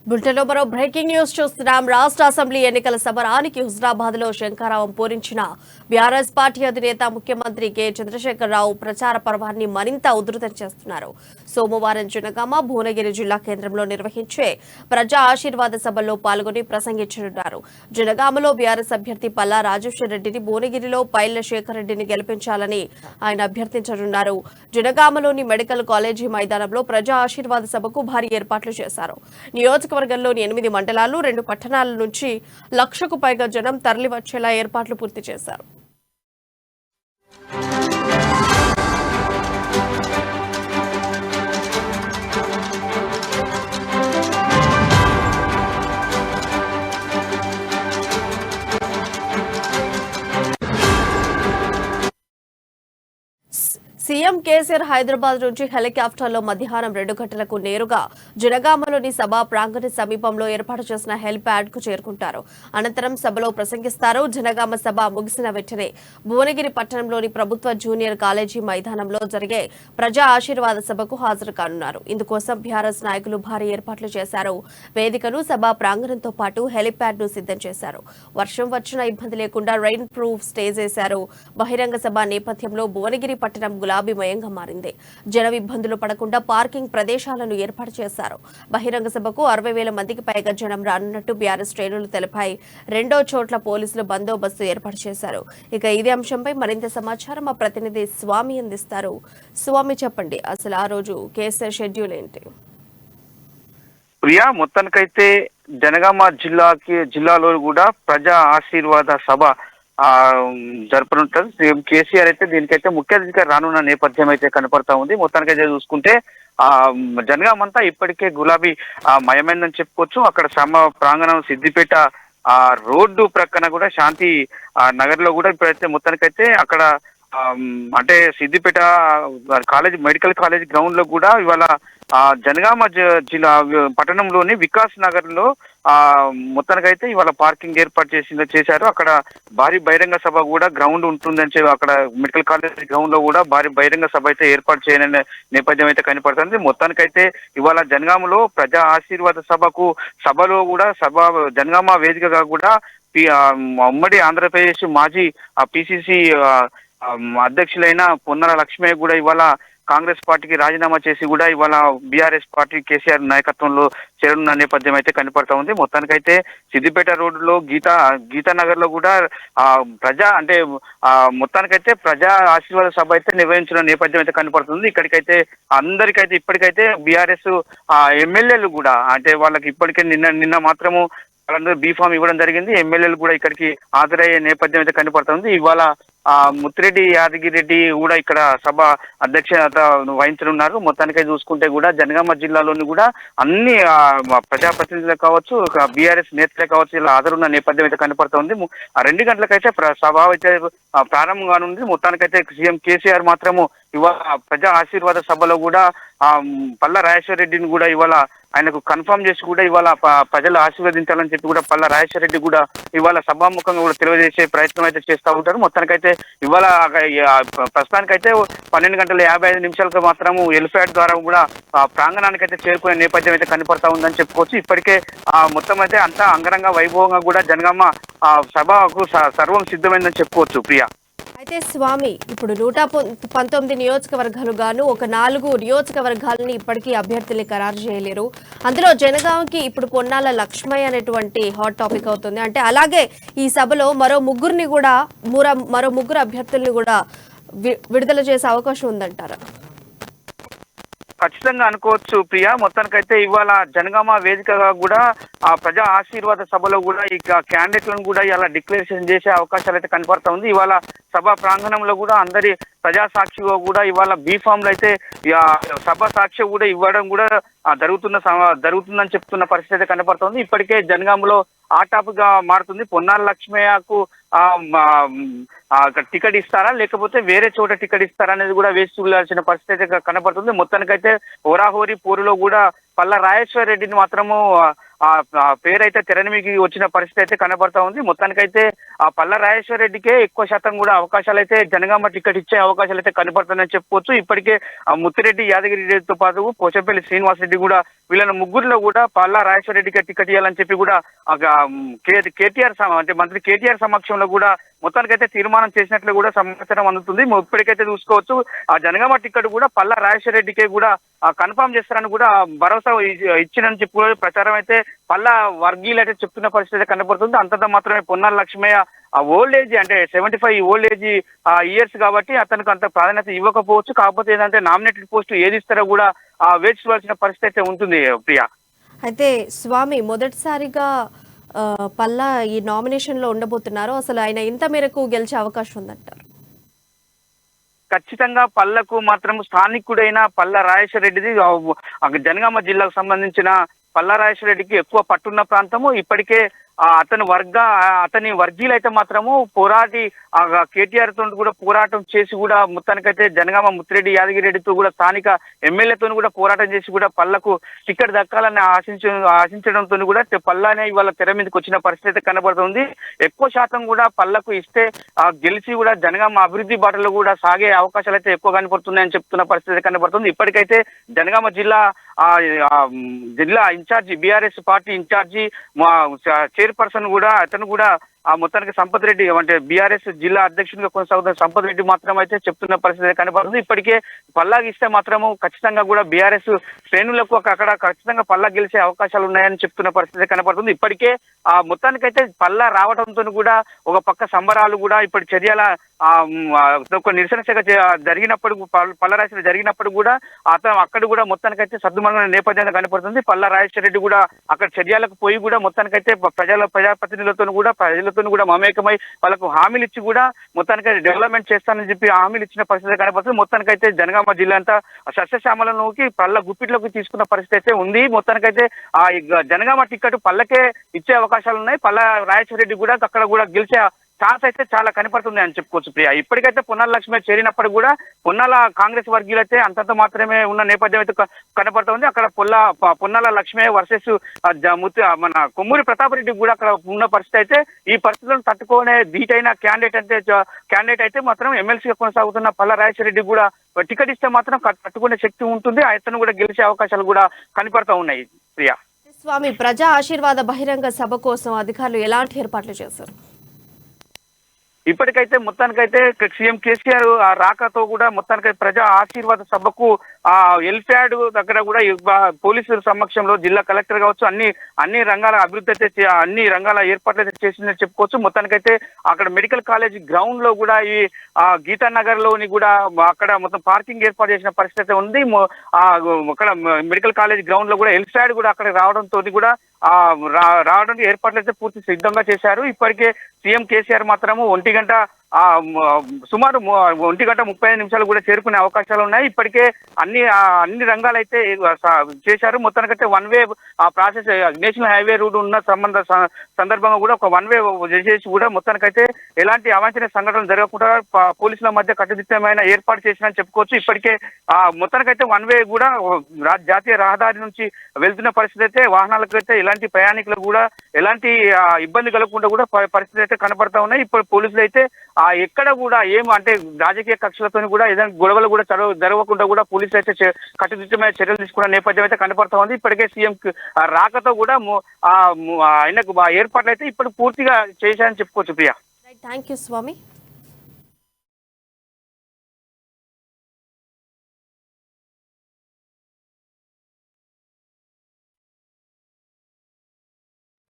బులెటిన్లో మరో breaking news చూస్తున్నాం. రాష్ట్ర అసెంబ్లీ ఎన్నికల సమరానికి హుజరాబాద్ లో శంఖారావం పూరించిన బీఆర్ఎస్ పార్టీ అధినేత ముఖ్యమంత్రి కె చంద్రశేఖరరావు ప్రచార పర్వాన్ని మరింత ఉధృతం చేస్తున్నారు. సోమవారం జనగామ, భువనగిరి జిల్లా కేంద్రంలో నిర్వహించే ప్రజా ఆశీర్వాద సభల్లో పాల్గొని ప్రసంగించనున్నారు. జనగామలో బీఆర్ఎస్ అభ్యర్థి పల్లా రాజేశ్వర రెడ్డిని, భువనగిరిలో పైళ్ల శేఖర్ రెడ్డిని గెలిపించాలని ఆయన అభ్యర్థించనున్నారు. జనగామలోని మెడికల్ కాలేజీ మైదానంలో ప్రజా ఆశీర్వాద సభకు భారీ ఏర్పాట్లు చేశారు. నియోజకవర్గంలోని 8 మండలాలు, 2 పట్టణాల నుంచి 1,00,000కు పైగా జనం తరలివచ్చేలా ఏర్పాట్లు పూర్తి చేశారు. సీఎం కేసీఆర్ హైదరాబాద్ నుంచి హెలికాప్టర్లో మధ్యాహ్నం 2 గంటలకు నేరుగా జనగామలోని సభా ప్రాంగణ సమీపంలో ఏర్పాటు చేసిన హెలిప్యాడ్ కు చేరుకుంటారు. అనంతరం సభలో ప్రసంగిస్తారు. జనగామ సభ ముగిసిన వెంటనే భువనగిరి పట్టణంలోని ప్రభుత్వ జూనియర్ కాలేజీ మైదానంలో జరిగే ప్రజా ఆశీర్వాద సభకు హాజరు కానున్నారు. ఇందుకోసం బీఆర్ఎస్ నాయకులు భారీ ఏర్పాట్లు చేశారు. వేదికను సభా ప్రాంగణంతో పాటు హెలిప్యాడ్ ను సిద్ధం చేశారు. వర్షం వచ్చినా ఇబ్బంది లేకుండా రెయిన్ ప్రూఫ్ స్టేజ్ వేశారు. బహిరంగ సభ నేపథ్యంలో భువనగిరి పట్టణం గులాబీమయంగా మారింది. జనం ఇబ్బందులు పడకుండా పార్కింగ్ ప్రదేశాలను ఏర్పాటు చేశారు. బహిరంగ సభకు 60,000 మందికి పైగా జనం రానున్నట్టు బీఆర్ఎస్ శ్రేణులు తెలిపాయి. 2 చోట్ల పోలీసులు బందోబస్తు ఏర్పాటు చేశారు. ఇక ఇదే అంశంపై మరింత సమాచారం మా ప్రతినిధి స్వామి అందిస్తారు. స్వామి, చెప్పండి, అసలు ఆ రోజు కేసీఆర్ షెడ్యూల్ ఏంటి? ప్రియా, మొత్తానికైతే జనగామ జిల్లాలో కూడా ప్రజా ఆశీర్వాద సభ జరపనుంటారు. సీఎం కేసీఆర్ అయితే దీనికైతే ముఖ్య అతిథిగా రానున్న నేపథ్యం అయితే కనపడతా ఉంది. మొత్తానికైతే చూసుకుంటే జనగామంతా ఇప్పటికే గులాబీ మయమైందని చెప్పుకోవచ్చు. అక్కడ సమ ప్రాంగణం సిద్దిపేట రోడ్డు ప్రక్కన కూడా శాంతి నగర్ లో కూడా ఇప్పుడైతే మొత్తానికైతే అక్కడ అంటే సిద్దిపేట మెడికల్ కాలేజ్ గ్రౌండ్ లో కూడా ఇవాళ జనగామ జిల్లా పట్టణంలోని వికాస్ నగర్ లో మొత్తానికైతే ఇవాళ పార్కింగ్ ఏర్పాటు చేశారు. అక్కడ భారీ బహిరంగ సభ కూడా గ్రౌండ్ ఉంటుందని చెప్పి అక్కడ మెడికల్ కాలేజ్ గ్రౌండ్ లో కూడా భారీ బహిరంగ సభ అయితే ఏర్పాటు చేయని నేపథ్యం అయితే కనపడుతుంది. మొత్తానికైతే ఇవాళ జనగామలో ప్రజా ఆశీర్వాద సభలో కూడా జనగామ వేదికగా కూడా ఉమ్మడి ఆంధ్రప్రదేశ్ మాజీ పిసిసి అధ్యక్షులైన పొన్నాల లక్ష్మయ్య కూడా ఇవాళ కాంగ్రెస్ పార్టీకి రాజీనామా చేసి కూడా ఇవాళ బీఆర్ఎస్ పార్టీ కేసీఆర్ నాయకత్వంలో చేరున్న నేపథ్యం అయితే కనపడతా ఉంది. మొత్తానికైతే సిద్దిపేట రోడ్డులో గీతానగర్ లో కూడా మొత్తానికైతే ప్రజా ఆశీర్వాద సభ అయితే నిర్వహించిన నేపథ్యం అయితే కనపడుతుంది. ఇక్కడికైతే అందరికైతే ఇప్పటికైతే బీఆర్ఎస్ ఎమ్మెల్యేలు కూడా అంటే వాళ్ళకి ఇప్పటికే నిన్న మాత్రము వాళ్ళందరూ బీఫామ్ ఇవ్వడం జరిగింది. ఎమ్మెల్యేలు కూడా ఇక్కడికి హాజరయ్యే నేపథ్యం అయితే కనపడుతుంది. ఇవాళ ముత్తిరెడ్డి యాదగిరెడ్డి కూడా ఇక్కడ సభ అధ్యక్షత వహించనున్నారు. మొత్తానికై చూసుకుంటే కూడా జనగామ జిల్లాలోని కూడా అన్ని ప్రజాప్రతినిధులు కావచ్చు, బీఆర్ఎస్ నేతలే కావచ్చు, ఇలా హాజరున్న నేపథ్యం అయితే కనపడుతుంది. 2 గంటలకైతే సభ అయితే ప్రారంభం కానుంది. మొత్తానికైతే సీఎం కేసీఆర్ మాత్రము ఇవాళ ప్రజా ఆశీర్వాద సభలో కూడా పల్లా రాజేశ్వర రెడ్డిని కూడా ఇవాళ ఆయనకు కన్ఫర్మ్ చేసి కూడా ఇవాళ ప్రజలు ఆశీర్వదించాలని చెప్పి కూడా పల్లా రాజేశ్వర రెడ్డి కూడా ఇవాళ సభాముఖంగా కూడా తెలియజేసే ప్రయత్నం అయితే చేస్తూ ఉంటారు. మొత్తానికైతే ఇవాళ ప్రస్తుతానికైతే 12:55 మాత్రము ఎలిఫ్యాడ్ ద్వారా కూడా ప్రాంగణానికి అయితే చేరుకునే నేపథ్యం అయితే కనపడతా ఉందని చెప్పుకోవచ్చు. ఇప్పటికే మొత్తం అయితే అంతా అంగరంగ వైభవంగా కూడా జనగామ సభకు సర్వం సిద్ధమైందని చెప్పుకోవచ్చు. ప్రియా, అయితే స్వామి, ఇప్పుడు 119 నియోజకవర్గాలు గాను ఒక 4 నియోజకవర్గాలని ఇప్పటికీ అభ్యర్థుల్ని ఖరారు చేయలేరు. అందులో జనగాంకి ఇప్పుడు పొన్నాల లక్ష్మయ్య అనేటువంటి హాట్ టాపిక్ అవుతుంది. అంటే అలాగే ఈ సభలో మరో ముగ్గురు అభ్యర్థుల్ని కూడా విడుదల చేసే అవకాశం ఉందంటారా? ఖచ్చితంగా అనుకోవచ్చు ప్రియా. మొత్తానికైతే ఇవాళ జనగామ వేదికగా కూడా ప్రజా ఆశీర్వాద సభలో కూడా ఇక క్యాండిడేట్లను కూడా ఇలా డిక్లరేషన్ చేసే అవకాశాలు అయితే కనపడతా ఉంది. ఇవాళ సభా ప్రాంగణంలో కూడా అందరి ప్రజా సాక్షిగా కూడా ఇవాళ బీఫామ్లు అయితే సభ సాక్షి కూడా ఇవ్వడం కూడా జరుగుతుందని చెప్తున్న పరిస్థితి అయితే కనపడుతుంది. ఇప్పటికే జనగామలో ఆ టాపిక్ గా మారుతుంది. పొన్నాల లక్ష్మయ్యకు టికెట్ ఇస్తారా లేకపోతే వేరే చోట టికెట్ ఇస్తారా అనేది కూడా వేసి చూడాల్సిన పరిస్థితి అయితే కనపడుతుంది. మొత్తానికైతే హోరాహోరీ పోరులో కూడా పల్లా రాజేశ్వర రెడ్డిని మాత్రము ఆ పేరైతే తెరనిమికి వచ్చిన పరిస్థితి అయితే కనబడతా ఉంది. మొత్తానికైతే ఆ పల్లా రాజేశ్వర రెడ్డికే ఎక్కువ శాతం కూడా అవకాశాలు అయితే జనగామ టికెట్ ఇచ్చే అవకాశాలు అయితే కనబడుతున్నాయని చెప్పుకోవచ్చు. ఇప్పటికే ఆ ముత్తిరెడ్డి యాదగిరి రెడ్డితో పాటు పోచంపల్లి శ్రీనివాస్ రెడ్డి కూడా వీళ్ళని ముగ్గురులో కూడా పల్లా రాజేశ్వర రెడ్డికి టికెట్ ఇవ్వాలని చెప్పి కూడా కేటీఆర్ అంటే మంత్రి కేటీఆర్ సమక్షంలో కూడా మొత్తానికైతే తీర్మానం చేసినట్లు కూడా సమాచారం అందుతుంది. ఇప్పటికైతే చూసుకోవచ్చు ఆ జనగామ టికెట్ కూడా పల్లా రాజేశ్వర రెడ్డికే కూడా కన్ఫర్మ్ చేస్తారని కూడా భరోసా ఇచ్చినని చెప్పి ప్రచారం అయితే పల్లా వర్గీయులు అయితే చెప్తున్న పరిస్థితి కనబడుతుంది. అంతటా మాత్రమే పొన్నాల లక్ష్మయ్య ఆ ఓల్డ్ ఏజ్ అంటే 75 ఓల్డ్ ఏజ్ ఇయర్స్ కాబట్టి అతనికి అంత ప్రాధాన్యత ఇవ్వకపోవచ్చు. కాకపోతే ఏంటంటే నామినేటెడ్ పోస్ట్ ఏది ఇస్తారో కూడా వేచి చూడాల్సిన పరిస్థితి అయితే ఉంటుంది ప్రియా. అయితే స్వామి మొదటిసారిగా పల్లా ఈ నామినేషన్ లో ఉండబోతున్నారు. అసలు ఆయన ఇంత మేరకు గెలిచే అవకాశం ఉందంటారు? ఖచ్చితంగా పల్లకు మాత్రం స్థానికుడైన పల్లా రాజేశ్వర రెడ్డిది జనగామ జిల్లాకు సంబంధించిన పల్లా రాజేశ్వర రెడ్డికి ఎక్కువ పట్టున్న ప్రాంతము. ఇప్పటికే అతని వర్గీయులు అయితే మాత్రము పోరాటి కేటీఆర్ తో కూడా పోరాటం చేసి కూడా మొత్తానికైతే జనగామ ముత్తిరెడ్డి యాదగిరి రెడ్డితో కూడా స్థానిక ఎమ్మెల్యేతో కూడా పోరాటం చేసి కూడా పల్లకు టికెట్ దక్కాలని ఆశించడంతో కూడా పల్లానే ఇవాళ తెర మీదకి వచ్చిన పరిస్థితి కనబడుతుంది. ఎక్కువ శాతం కూడా పల్లకు ఇస్తే గెలిచి కూడా జనగామ అభివృద్ధి బాటలో కూడా సాగే అవకాశాలు అయితే ఎక్కువ కనబడుతున్నాయని చెప్తున్న పరిస్థితి కనబడుతుంది. ఇప్పటికైతే జనగామ జిల్లా in charge BRS party in charge chairperson కూడా అతను కూడా మొత్తానికి సంపత్ రెడ్డి అంటే బీఆర్ఎస్ జిల్లా అధ్యక్షుడిగా కొనసాగుతున్న సంపత్ రెడ్డి మాత్రం అయితే చెప్తున్న పరిస్థితి కనబడుతుంది. ఇప్పటికే పల్లాకి ఇస్తే మాత్రము ఖచ్చితంగా కూడా బీఆర్ఎస్ శ్రేణులకు అక్కడ ఖచ్చితంగా పల్లా గెలిచే అవకాశాలు ఉన్నాయని చెప్తున్న పరిస్థితి కనబడుతుంది. ఇప్పటికే మొత్తానికైతే పల్లా రావడంతో కూడా ఒక పక్క సంబరాలు కూడా ఇప్పుడు చర్యల ఒక నిరసన శాఖ జరిగినప్పుడు పల్లా రాజేశ్వర జరిగినప్పుడు కూడా అక్కడ కూడా మొత్తానికైతే సద్దుమణిగిన నేపథ్యంలో కనపడుతుంది. పల్లా రాజేశ్వర రెడ్డి కూడా అక్కడ చర్యలకు పోయి కూడా మొత్తానికైతే ప్రజాప్రతినిధులతో కూడా ప్రజలతో కూడా మమేకమై వాళ్ళకు హామీలు ఇచ్చి కూడా మొత్తానికైతే డెవలప్మెంట్ చేస్తానని చెప్పి హామీలు ఇచ్చిన పరిస్థితి కనపడుతుంది. మొత్తానికైతే జనగామ జిల్లా అంతా సస్యశ్యామలలోకి పల్ల గుప్పిట్లోకి తీసుకున్న పరిస్థితి అయితే ఉంది. మొత్తానికైతే ఆ జనగామ టికెట్ పల్లకే ఇచ్చే అవకాశాలు ఉన్నాయి. పల్లా రాజేశ్వర రెడ్డి కూడా అక్కడ కూడా గెలిచే ఛాన్స్ అయితే చాలా కనపడుతుంది అని చెప్పుకోవచ్చు ప్రియా. ఇప్పటికైతే పొన్నాల లక్ష్మి చేరినప్పుడు కూడా పొన్నాల కాంగ్రెస్ వర్గీయులు అయితే అంతంత మాత్రమే ఉన్న నేపథ్యం అయితే కనపడుతుంది. అక్కడ పొన్నాల లక్ష్మి వర్సెస్ మన కొమ్మూరి ప్రతాప్ రెడ్డి కూడా అక్కడ ఉన్న పరిస్థితి అయితే ఈ పరిస్థితులను తట్టుకునే ధీటైన క్యాండిడేట్ అయితే మాత్రం ఎమ్మెల్సీగా కొనసాగుతున్న పల్లా రాజేశ్వర రెడ్డి కూడా టికెట్ ఇస్తే మాత్రం తట్టుకునే శక్తి ఉంటుంది. అతను కూడా గెలిచే అవకాశాలు కూడా కనపడుతూ ఉన్నాయి ప్రియా. స్వామి ప్రజా ఆశీర్వాద బహిరంగ సభ కోసం అధికారులు ఎలాంటి ఏర్పాట్లు చేశారు? ఇప్పటికైతే మొత్తానికైతే సీఎం కేసీఆర్ రాకతో కూడా మొత్తానికైతే ప్రజా ఆశీర్వాద సభకు ఎల్ఫ్యాడ్ దగ్గర కూడా పోలీసుల సమక్షంలో జిల్లా కలెక్టర్ కావచ్చు అన్ని రంగాల అభివృద్ధి అయితే అన్ని రంగాల ఏర్పాట్లు అయితే చేసిందని చెప్పుకోవచ్చు. మొత్తానికైతే అక్కడ మెడికల్ కాలేజ్ గ్రౌండ్ లో కూడా ఈ గీతానగర్ లోని కూడా అక్కడ మొత్తం పార్కింగ్ ఏర్పాటు చేసిన పరిస్థితి ఉంది. అక్కడ మెడికల్ కాలేజ్ గ్రౌండ్ లో కూడా ఎల్ఫ్యాడ్ కూడా అక్కడ రావడంతో కూడా రావడానికి ఏర్పాట్లు అయితే పూర్తి సిద్ధంగా చేశారు. ఇప్పటికే సీఎం కేసీఆర్ మాత్రము సుమారు 1:35 కూడా చేరుకునే అవకాశాలు ఉన్నాయి. ఇప్పటికే అన్ని రంగాలు అయితే చేశారు. మొత్తానికైతే one way process national highway route ఉన్న సందర్భంగా కూడా ఒక వన్ వే చేసి కూడా మొత్తానికైతే ఎలాంటి అవాంఛనీయ సంఘటనలు జరగకుండా పోలీసుల మధ్య కట్టుదిట్టమైన ఏర్పాటు చేసినని చెప్పుకోవచ్చు. ఇప్పటికే మొత్తానికైతే వన్ వే కూడా జాతీయ రహదారి నుంచి వెళ్తున్న పరిస్థితి అయితే వాహనాలకు అయితే ఎలాంటి ప్రయాణికులకు కూడా ఎలాంటి ఇబ్బంది కలగకుండా కూడా పరిస్థితి అయితే కనపడతా ఉన్నాయి. ఇప్పుడు పోలీసులు అయితే ఎక్కడ కూడా అంటే రాజకీయ కక్షలతో కూడా ఏదైనా గొడవలు కూడా జరగకుండా కూడా పోలీసులు అయితే కట్టుదిట్టమైన చర్యలు తీసుకున్న నేపథ్యం అయితే కనపడతా ఉంది. ఇప్పటికే సీఎం రాకతో కూడా ఆయనకు ఏర్పాట్లు అయితే ఇప్పుడు పూర్తిగా చేశారని చెప్పుకోవచ్చు ప్రియా. Thank you Swamy.